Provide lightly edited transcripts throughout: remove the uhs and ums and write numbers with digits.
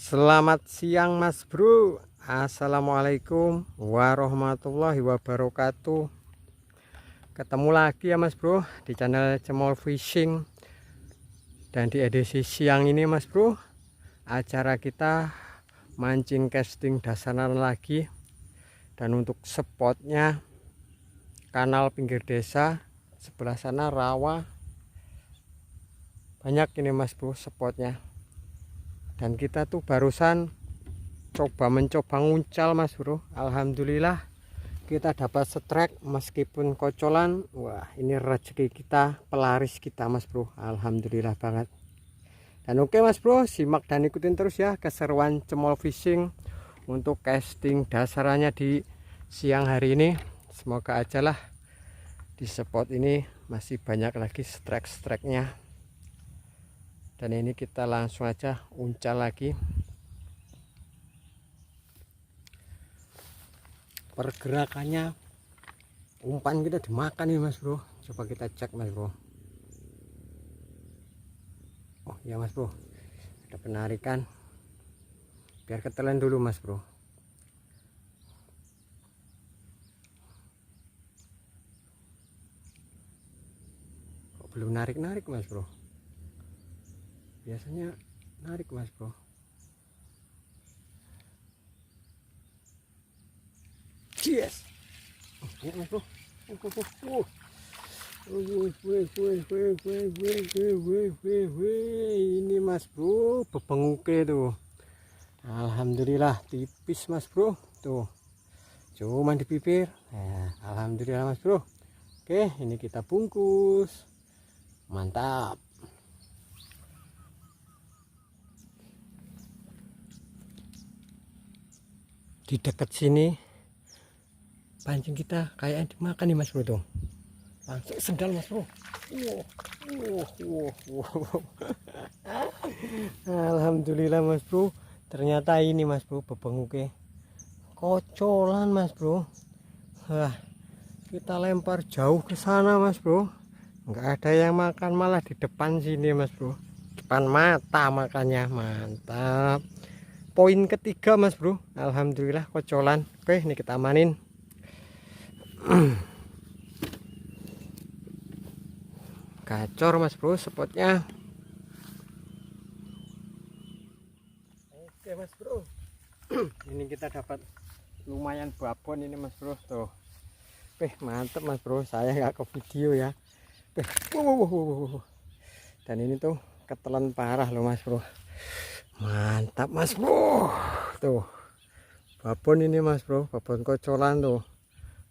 Selamat siang Mas Bro. Assalamualaikum warahmatullahi wabarakatuh. Ketemu lagi ya Mas Bro di channel Cemol Fishing. Dan di edisi siang ini Mas Bro, acara kita mancing casting dasaran lagi. Dan untuk spotnya kanal pinggir desa, sebelah sana rawa. Banyak ini Mas Bro spotnya. Dan kita tuh barusan mencoba nguncal Mas Bro. Alhamdulillah kita dapat strike meskipun kocolan. Wah, ini rezeki kita, pelaris kita Mas Bro. Alhamdulillah banget. Dan oke Mas Bro, simak dan ikutin terus ya keseruan Cemol Fishing untuk casting dasarannya di siang hari ini. Semoga aja lah di spot ini masih banyak lagi strike-strike-nya. Dan ini kita langsung aja uncal lagi. Pergerakannya umpan kita dimakan nih Mas Bro. Coba kita cek Mas Bro. Oh ya Mas Bro, ada penarikan. Biar ketelan dulu Mas Bro. Kok belum narik-narik Mas Bro? Biasanya narik Mas Bro. Yes. Oh, ya Mas Bro. Ini Mas Bro, bebenguke tuh. Alhamdulillah tipis Mas Bro. Tuh. Cuman di bibir. Nah, alhamdulillah Mas Bro. Oke, ini kita bungkus. Mantap. Di dekat sini pancing kita kayak dimakan nih Mas Bro tuh. Langsung sendal Mas Bro. Alhamdulillah Mas Bro. Ternyata ini Mas Bro bebenguke. Kocolan Mas Bro. Wah, kita lempar jauh ke sana Mas Bro. Enggak ada yang makan, malah di depan sini Mas Bro. Depan mata makannya. Mantap. Poin ketiga Mas Bro. Alhamdulillah kocolan. Oke, ini kita amanin. Gacor Mas Bro spotnya. Oke Mas Bro. Ini kita dapat lumayan babon ini Mas Bro tuh. Mantap Mas Bro, saya nggak ke video ya. Dan ini tuh ketelan parah loh Mas Bro. Mantap Mas Bro. Tuh babon ini Mas Bro, babon kocolan tuh,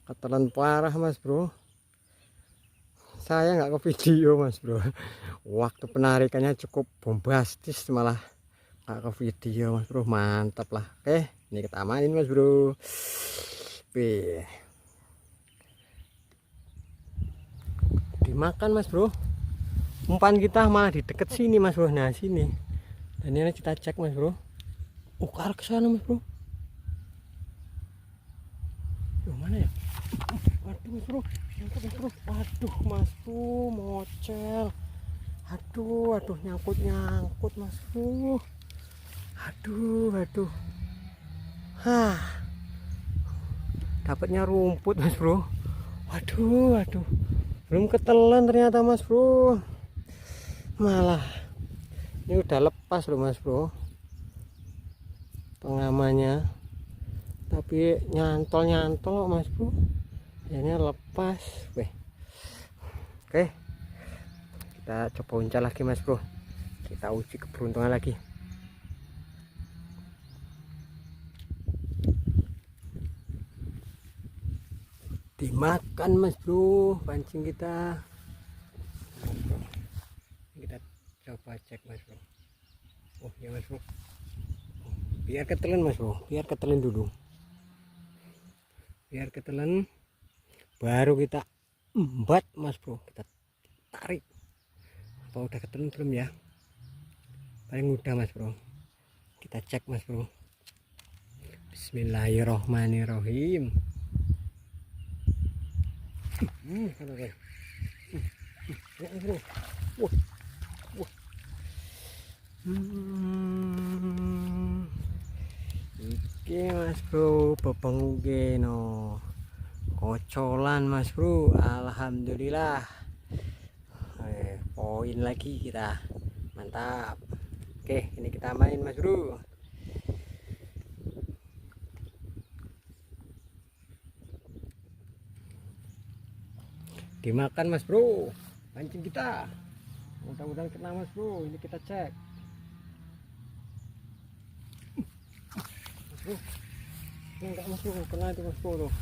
ketelan parah Mas Bro. Saya nggak ke video Mas Bro. Waktu penarikannya cukup bombastis, malah nggak ke video Mas Bro. Mantap lah. Oke, ini kita amanin Mas Bro. Dimakan Mas Bro. Umpan kita malah di deket sini Mas Bro. Nah sini. Dan ini kita cek Mas Bro. Ke arah ke sana Mas Bro. Mana ya? Waduh Mas Bro. Nyangkut Mas Bro. Waduh Mas Bro, mocel. Aduh nyangkut Mas Bro. Aduh. Dapatnya rumput Mas Bro. Waduh. Belum ketelan ternyata Mas Bro. Malah ini udah lepas loh Mas Bro pengamannya, tapi nyantol Mas Bro, akhirnya lepas. Oke, kita coba uncal lagi Mas Bro, kita uji keberuntungan lagi. Dimakan Mas Bro pancing kita. Kita coba cek Mas Bro. Oh ya Mas Bro, biar ketelan Mas Bro, biar ketelan dulu, biar ketelan baru kita embat Mas Bro, kita tarik. Apa udah ketelan belum ya? Paling mudah Mas Bro. Kita cek Mas Bro. Bismillahirrohmanirrohim. Ya Mas Bro. Wah. mas bro, bebengi no kocolan mas bro, alhamdulillah. Poin lagi kita, mantap. Oke, ini kita main mas bro. Dimakan mas bro, pancing kita. Mudah-mudahan kena mas bro, ini kita cek. Mas bro, enggak mas bro, kena itu mas bro tuh.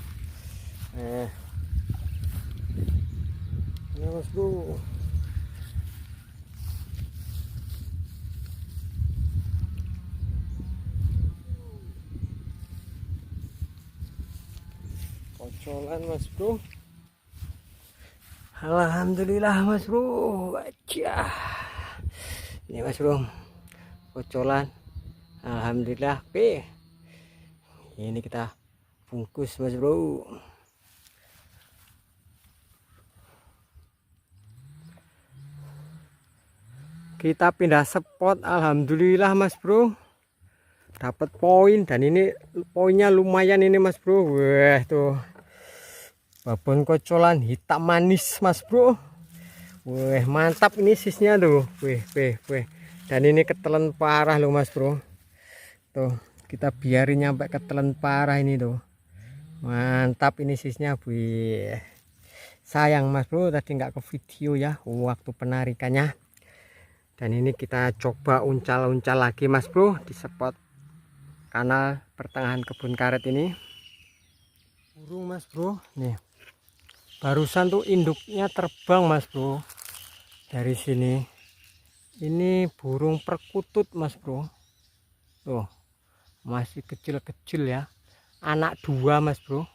Ini mas bro. Kocolan mas bro. Alhamdulillah mas bro. Aja. Ini mas bro, kocolan. Alhamdulillah. Oke. Ini kita bungkus mas bro. Kita pindah spot. Alhamdulillah mas bro, dapat poin. Dan ini poinnya lumayan ini mas bro. Wah tuh, babon kocolan hitam manis mas bro. Wah mantap ini sisnya tuh. Wih. Dan ini ketelan parah loh mas bro. Tuh kita biarin nyampe ketelan parah ini tuh. Mantap ini sisnya. Wih, sayang mas bro tadi nggak ke video ya waktu penarikannya. Dan ini kita coba uncal-uncal lagi mas bro di spot kanal pertengahan kebun karet ini. Burung mas bro, nih barusan tuh induknya terbang mas bro dari sini. Ini burung perkutut mas bro, tuh masih kecil-kecil ya, anak dua mas bro.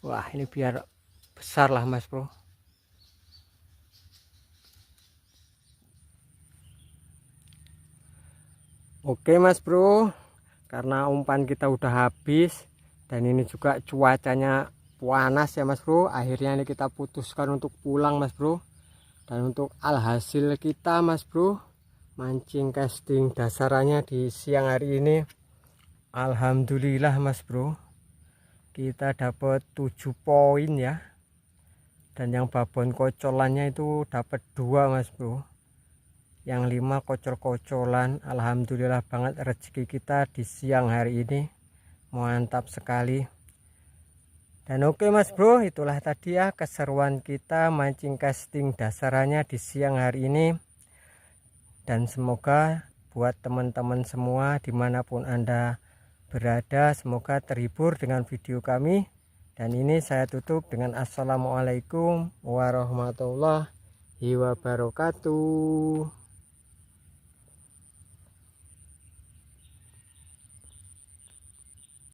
Wah ini biar besar lah mas bro. Oke mas bro, karena umpan kita udah habis dan ini juga cuacanya panas ya mas bro, akhirnya ini kita putuskan untuk pulang mas bro. Dan untuk alhasil kita mas bro, mancing casting dasarannya di siang hari ini, alhamdulillah mas bro, kita dapat 7 poin ya. Dan yang babon kocolannya itu dapat 2 mas bro, yang 5 kocol-kocolan. Alhamdulillah banget rezeki kita di siang hari ini, mantap sekali. Dan oke mas bro, itulah tadi ya keseruan kita mancing casting dasarannya di siang hari ini. Dan semoga buat teman-teman semua dimanapun anda berada, semoga terhibur dengan video kami. Dan ini saya tutup dengan assalamualaikum warahmatullahi wabarakatuh.